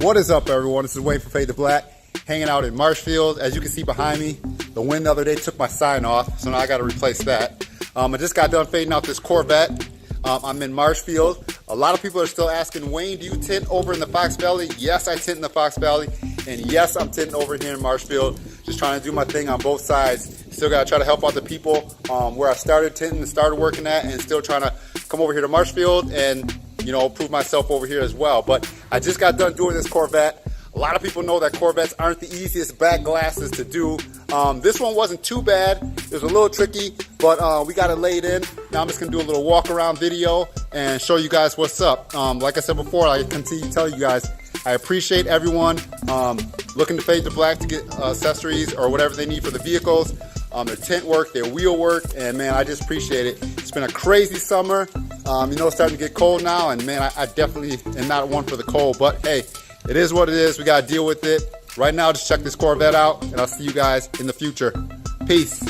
What is up, everyone? This is Wayne from Fade to Black, hanging out in Marshfield. As you can see behind me, the wind the other day took my sign off, so now I got to replace that. I just got done fading out this Corvette. I'm in Marshfield. A lot of people are still asking, Wayne, do you tint over in the Fox Valley? Yes, I tint in the Fox Valley, and yes, I'm tinting over here in Marshfield. Just trying to do my thing on both sides. Still got to try to help out the people where I started tinting and started working at, and still trying to come over here to Marshfield and, you know, prove myself over here as well. But I just got done doing this Corvette. A lot of people know that Corvettes aren't the easiest back glasses to do. This one wasn't too bad. It was a little tricky, but we got it laid in. Now I'm just gonna do a little walk around video and show you guys what's up. Like I said before, I continue to tell you guys, I appreciate everyone looking to Fade to Black to get accessories or whatever they need for the vehicles. Their tint work, their wheel work, and man, I just appreciate it. It's been a crazy summer. You know, it's starting to get cold now, and man, I definitely am not one for the cold, but hey, it is what it is. We gotta deal with it. Right now, just check this Corvette out, and I'll see you guys in the future. Peace.